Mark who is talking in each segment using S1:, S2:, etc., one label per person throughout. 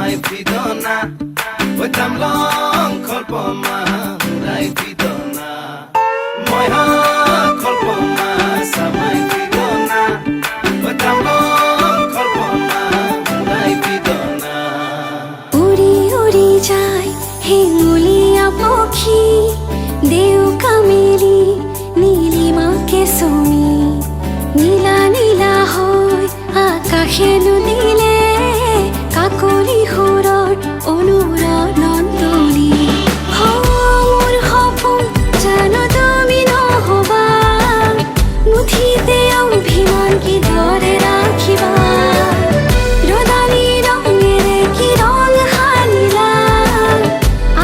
S1: samai fidona oi tamlong kholpoma murai fidona moi ha kholpoma samai fidona oi tamlong kholpoma murai fidona
S2: উড়ি উড়ি যায় হেঙুলিয়া পক্ষী দেউকা মেলি নীলিমাকে চুমি নীলা নীলা হয় আকাশে নুদিলে কাকলি সুৰৰ অনুৰণনলি মোৰ সপোন জানো তুমি নহবা মুঠিতে অভিমান কিদৰে ৰাখিবা ৰদালি ৰঙেৰে কি ৰং সানিলা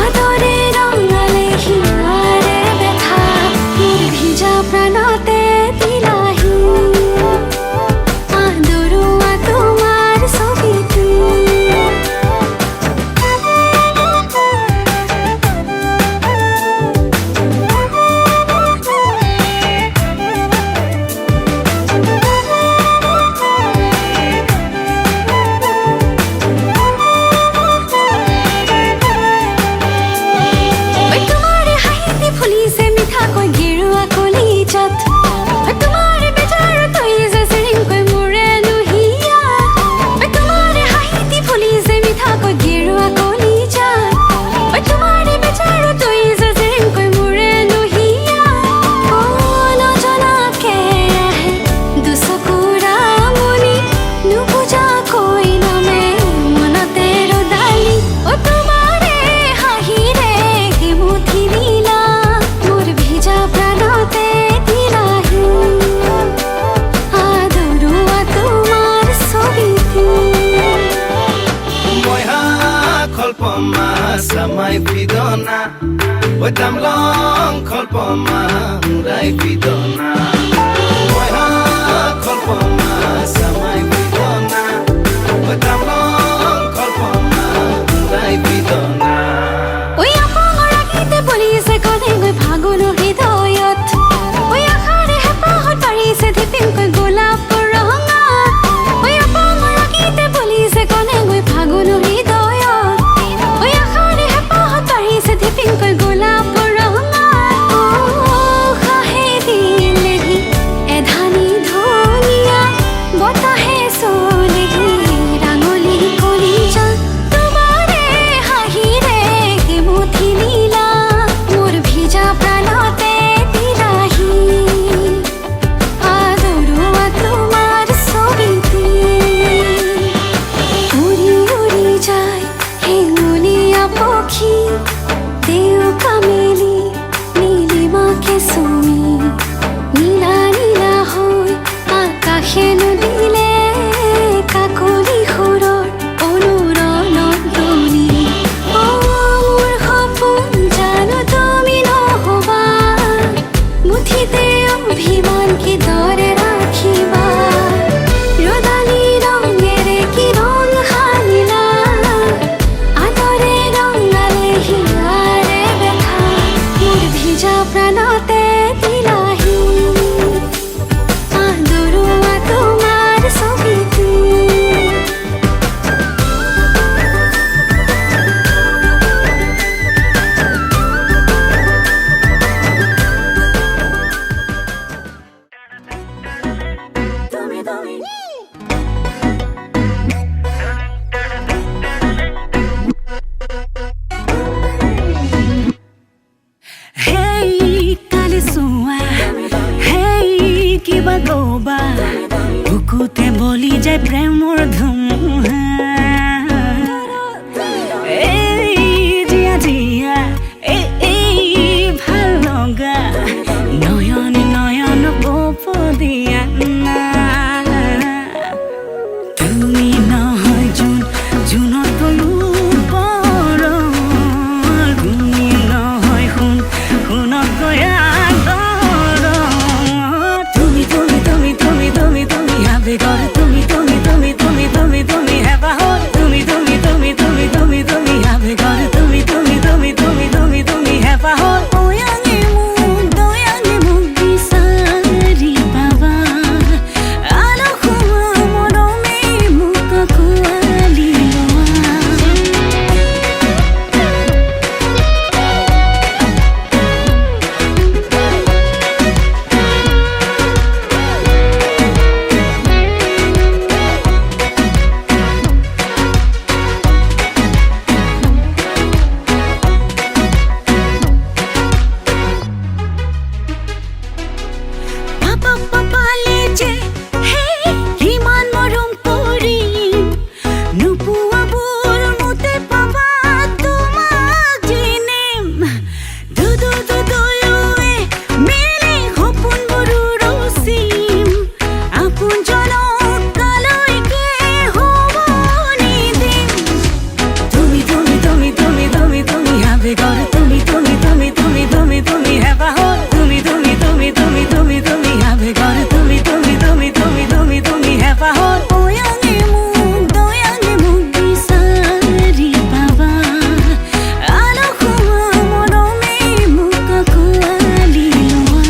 S2: আদৰে ৰঙালে হিয়াৰে বেথা মোৰ ভিজা প্ৰাণতে দিলাহি আদৰুৱা তোমাৰ ছবিটো তোমাৰে হাঁহিতে ফুলিছে মিঠাকৈ গেৰুৱা কলিজাত তোমাৰে বেজাৰ তৈ যে চিৰিংকৈ মোৰে লুহিয়া তোমাৰে হাঁহিতে ফুলিছে মিঠাকৈ গেৰুৱা কলিজাত তোমাৰে বেজাৰ তৈ যে চিৰিংকৈ মোৰে লুহিয়া নজনাকে আহে দুচকুৰা মনি নুবুজাকৈ নমে মনতে ৰদালি তোমাৰে হাঁহিৰে মুঠি দিলা মোৰ ভিজা প্ৰাণতে দিলাহি আদৰুৱা তোমাৰ ছবিটো
S1: moi ha kholpoma samai fidona oi tamlong kholpoma murai fidona moi ha kholpoma samai fidona oi tamlong kholpoma murai fidona
S2: ঐ আপঙৰ গীতে বলিছে কলেগৈ ফাগুনৰ হৃদয়ত ঐ আশাৰে হেঁপাহত পাৰিছে ধিপিংকৈ গোলাপ ৰঙা ঐ আপঙৰ গীতে বলিছে কলেগৈ ফাগুনৰ হৃদয়ত ঐ আশাৰে হেঁপাহত পাৰিছে ধিপিংকৈ গোলাপ ৰঙা উশাহে দিলেহি এধানি ধনিয়া বতাহে চলেহি ৰাঙলী কলিজা তোমাৰে হাঁহিৰে মুঠি নীলা মোৰ ভিজা প্ৰাণতে দিলাহি আদৰুৱা তোমাৰ ছবিটো উৰি উৰি যায় হেঙুলীয়া পক্ষী দেউকা মেলি নীলিমাকে চুমি নীলা নীলা হৈ আকাশে নুদিলে কাকলি সুৰৰ অনুৰণনলি মোৰ সপোন জানো তুমি নহবা মুঠিতে অভিমান কিদৰে ৰাখিবা ৰদালি ৰঙেৰে কি ৰং সানিলা আদৰে ৰঙালে হিয়াৰে বেথা মোৰ ভিজা প্ৰাণতে দিলাহি আদৰুৱা তোমাৰ ছবিটো
S3: হেই কালি চোৱা হেই কিবা কবা বুকুতে বলি যায় প্ৰেমৰ ধুমুহা এই জিয়া জিয়া এই ভাল লগা নয়ন নয়ন কোপ দিয়া না তুমি নহয় জোন জোনতকৈও ওপৰৰ তুমি নহয় সোণ সোণতকৈ আদৰৰ তুমি তুমি তুমি তুমি তুমি তুমি আবেগৰ তুমি তুমি তুমি তুমি তুমি তুমি হেঁপাহৰ তুমি তুমি তুমি তুমি তুমি হেঁপাহত তুমি তুমি তুমি তুমি তুমি তুমি আবেগত তুমি তুমি তুমি তুমি তুমি তুমি হেঁপাহত ওয়াঙে মোক বিচাৰি পাবা আলসুৱা মৰমে মোক আঁকোৱালি লোৱা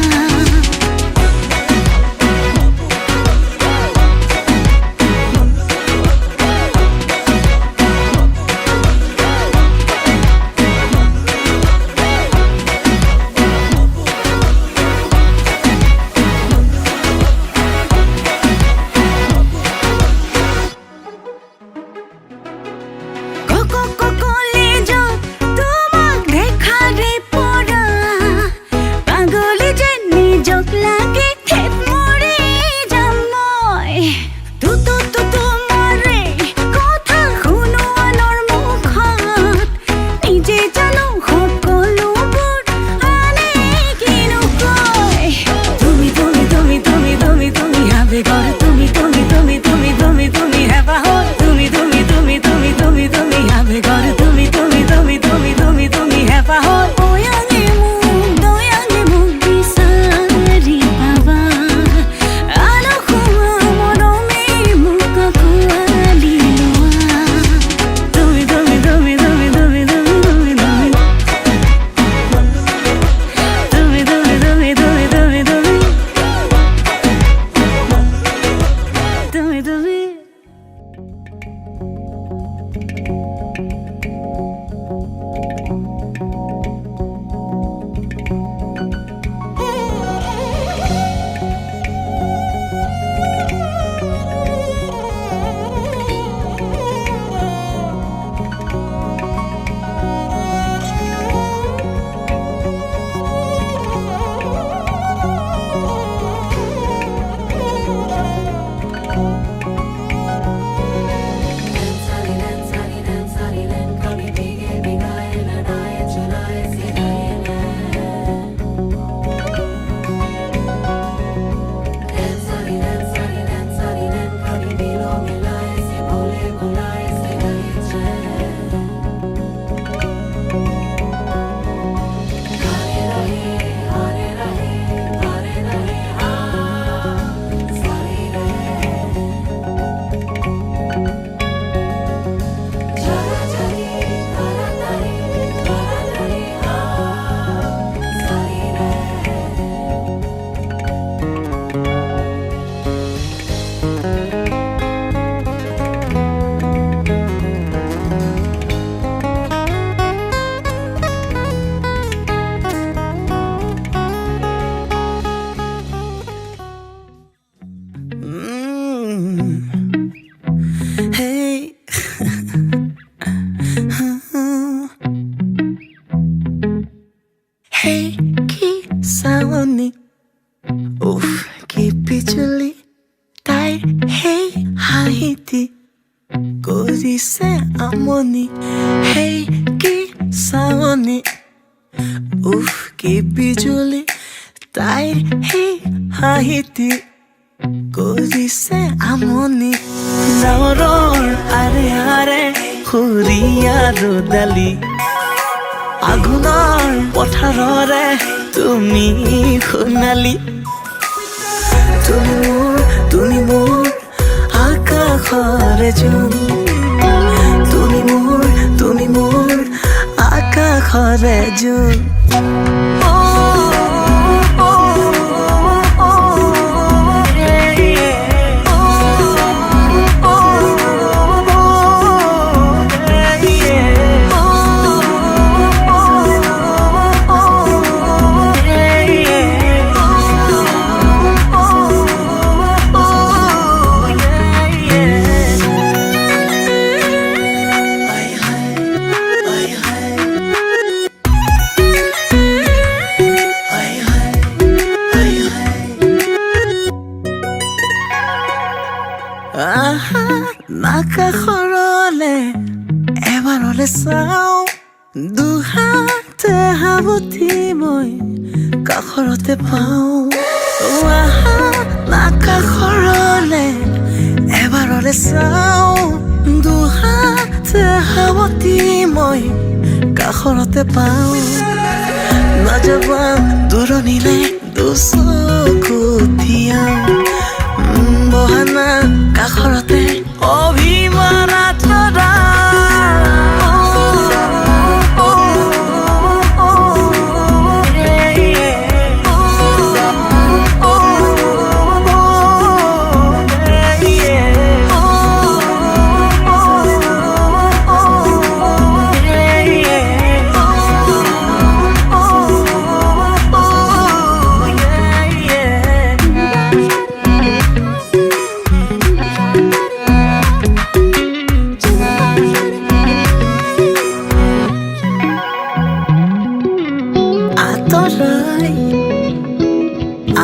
S3: কলেজত তোমাক দেখাৰে পৰা পাগলী যেন নিজক লাগে খেপ মৰি যাম মই তোমাৰে কথা শুনো আনৰ মুখত নিজে জানো সকলোবোৰ আনে কিনো কয় তুমি তুমি তুমি তুমি তুমি তুমি আবেগৰ তুমি তুমি তুমি তুমি তুমি তুমি হেঁপাহত তুমি তুমি তুমি তুমি তুমি তুমি আবেগৰ তুমি তুমি তুমি তুমি তুমি তুমি হেঁপাহত ওয়াঙে মোক বিচাৰি পাবা আলসুৱা মৰমে মোক আঁকোৱালি লোৱা তুমি তুমি তুমি তুমি তুমি তুমি তুমি তুমি তুমি তুমি তুমি তুমি তুমি তুমি Hey Hey কি চাৱনি উফ কি বিজুলি তাইৰ সেই হাঁহিটি কৰিছে আমনি সেই কি চাৱনি উফ কি বিজুলি তাইৰ সেই হাঁহিটি কৰিছে আমনি ডাৱৰৰ আৰে আৰে খুৰি আৰু দালি আঘোণৰ পথাৰৰে তুমি সোণালী তুমি মোৰ আকাশৰে জোন তুমি মোৰ আকাশৰে জোন নাকাখৰলে এবাৰলে চাওঁ দুহাতে হাবুতি মই কাখৰতে পাওঁ নাকাখৰলে এবাৰলে চাওঁ দুহাতে হাবুতি মই
S4: কাষৰতে পাওঁ নাযাবা দূৰণিলে দুচকু তিয়াও বহানা কাষৰতে অভিমান আঁতৰা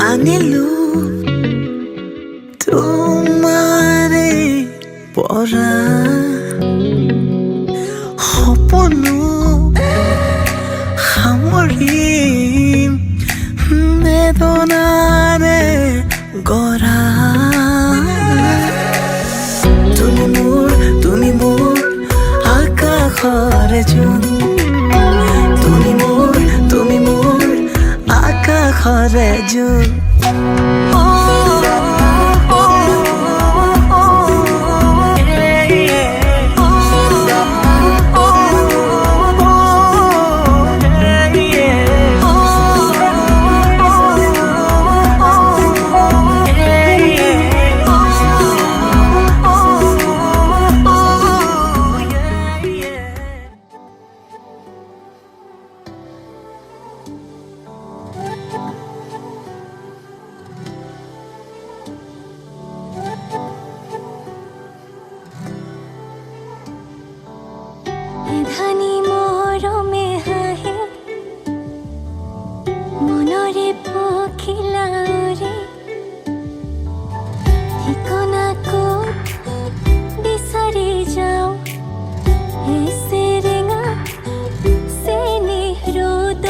S4: আনিলো তোমাৰে পৰা সপনো সামৰিম বেদনাৰে গঢ়া তুমি মোৰ আকাশৰে জোন তুমি মোৰ আকাশৰে জোন
S2: ধানি মৰমে হাঁহে মনৰে পখিলাৰে ঠিকনা ক'ত বিচাৰি যাওঁ চেৰেঙা চেনি ৰ'দ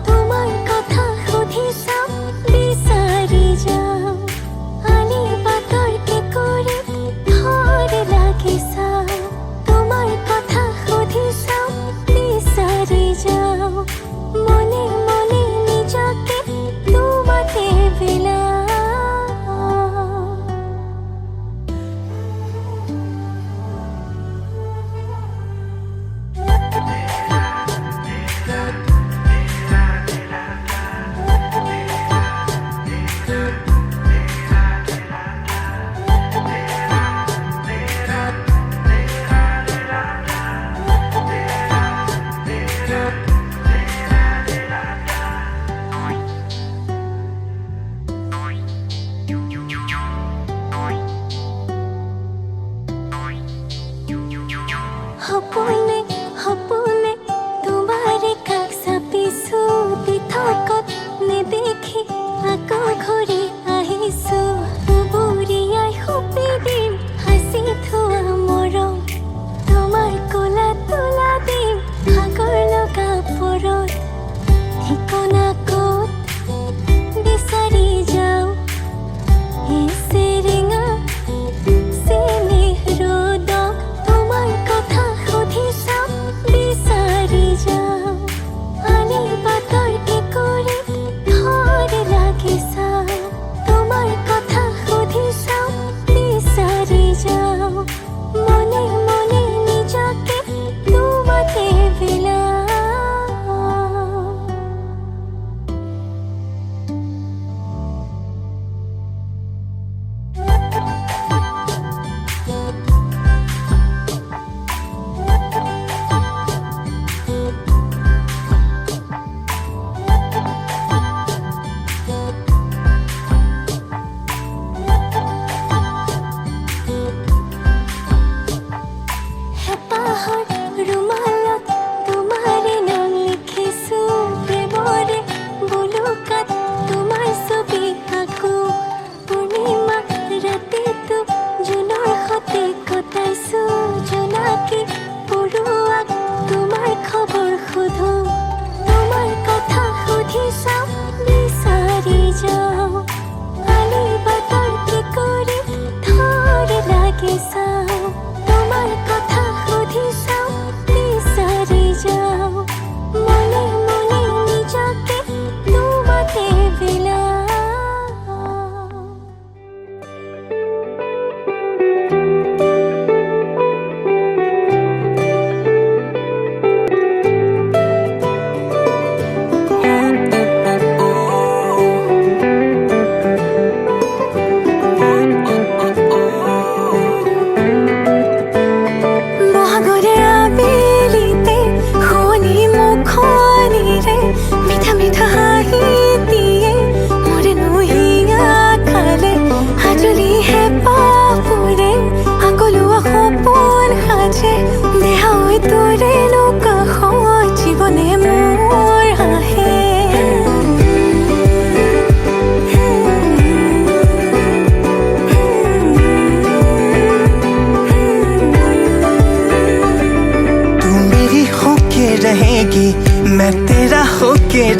S2: তোমাৰ কথা সুধি চাওঁ বিচাৰি যাওঁ আলি বাটৰ কেঁকুৰি থৰ লাগি চাওঁ তোমাৰ কথা সুধি চাওঁ বিচাৰি যাওঁ মনে মনে নিজকে তোমাতে বিলাওঁ সপোনে সপোনে তোমাৰে কাষ চাপিছো পৃথকত নেদেখি আকৌ ঘূৰি আহিছো বুঢ়িয়াই সুপি দিম সাঁচি থোৱা মৰম তোমাৰ কোলা তোলা দিম সাগৰ লগা পৰত ঠিকনা ক'ত বিচাৰি যাওঁ চেৰেঙা চেনি ৰ'দ তোমাৰ কথা সুধি চাওঁ বিচাৰি যাওঁ আলি বাটৰ কেঁকুৰি থৰ লাগি চাওঁ তোমাৰ কথা সুধি চাওঁ বিচাৰি যাওঁ মনে মনে নিজকে তোমাতে বিলাওঁ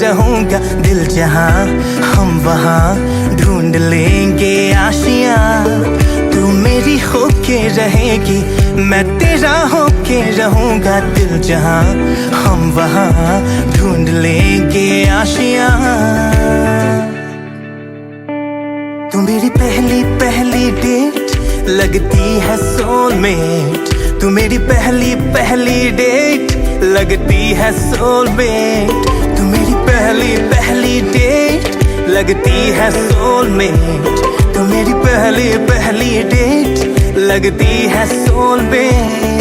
S4: रहूंगा दिल जहां हम वहां ढूंढ लेंगे आशियां तू मेरी होके रहेगी मैं तेरा होके रहूंगा दिल जहां हम वहां ढूंढ लेंगे आशियां तू मेरी पहली पहली डेट लगती है सोलमेट तू मेरी पहली पहली डेट लगती है सोलमेट तू मेरी पहली पहली डेट लगती है सोलमेट तू मेरी पहली पहली डेट लगती है सोलमेट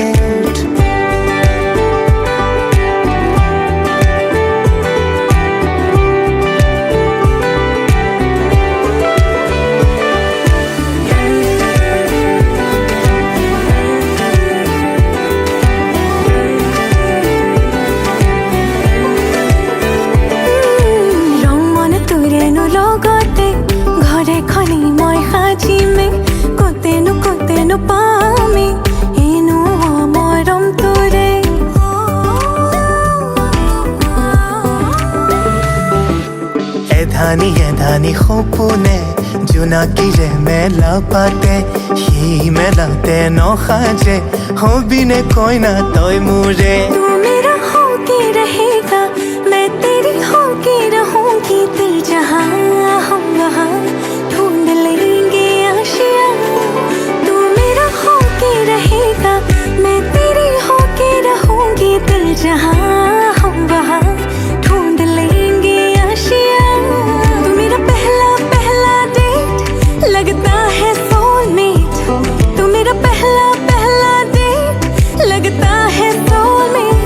S3: পামি এনো মৰম তোৰে
S4: এধানি সপোনে জোনাকীৰে মেলা পাতে সি মেলাতে নসাজে হবিনে কইনা তই মোৰে
S3: तू मेरा होके रहेगा मैं तेरी होके रहूंगी दिल जहां हम वहां ढूंढ लेंगे आशियां तू मेरा होके रहेगा मैं तेरी होके रहूंगी दिल जहां हम वहां ढूंढ लेंगे आशियां तू मेरा पहला पहला डेट लगता है सोलमेट तू मेरा पहला पहला डेट लगता है सोलमेट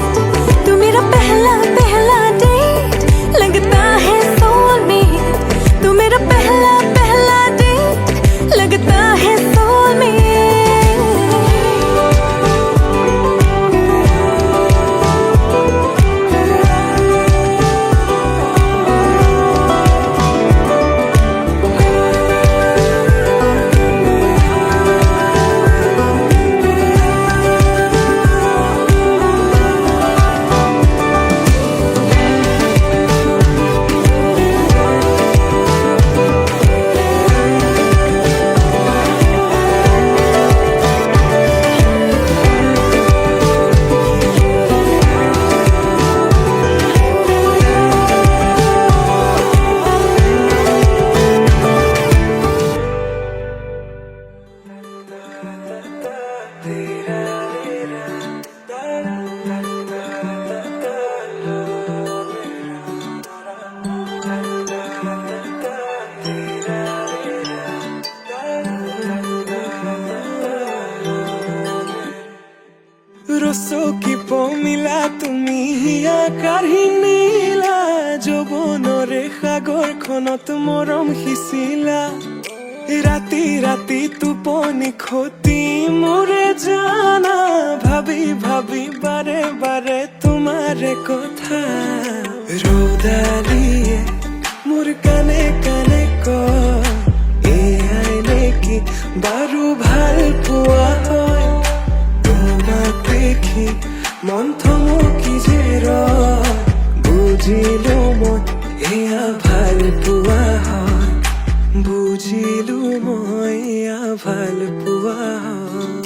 S3: तू मेरा पहला पहला डेट लगता है सोलमेट तू मेरा पहला पहला डेट लगता है सोलमेट
S4: রসো কি পমিলা তুমি আকাশী নীলা যৌৱনৰে সাগৰখনত মৰম সিঁচিলা ৰাতি ৰাতি টোপনি খতি মোৰে জানা ভাবি ভাবি বাৰে বাৰে তোমাৰে কথা ৰৌদালিয়ে মোৰ কানে কানে কয় এয়াই নেকি বাৰু ভাল পোৱা হয় দেখি মন থমকি যে ৰয় বুজিলো মই এয়া ভাল পোৱা হয় বুজিলো মই এয়া ভাল পোৱা হয়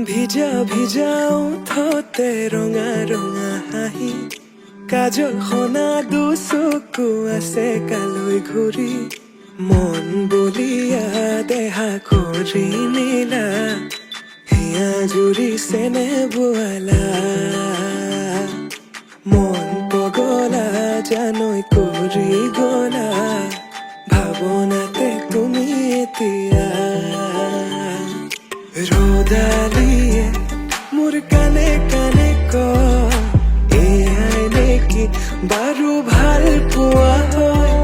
S4: ভিজা ভিজা ওঠতে ৰঙা ৰঙা হাঁহি কাজল সনা দুচকু আছে কালৈ ঘূৰি মন বলিয়া দেহা কৰি নীলা হিয়া জুৰিছেনে বোৱালা মন পগলা জানৈ কৰি গলা ভাৱনাতে তুমি এতিয়া ৰৌদালিয়ে মোৰ কানে কানে কয় এয়াই নেকি বাৰু ভাল পোৱা হয়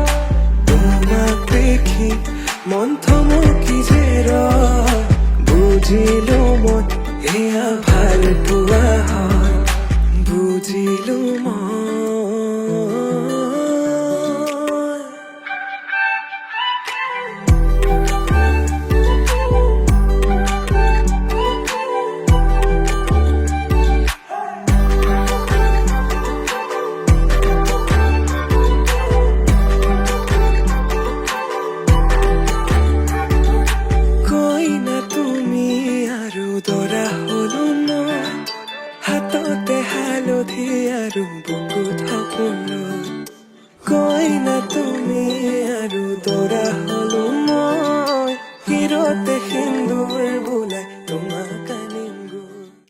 S4: মুখতে হালধি আৰু বুকুত সপোনত কইনা তুমি আৰু দৰা হলো মই হিৰতে সিন্দুৰ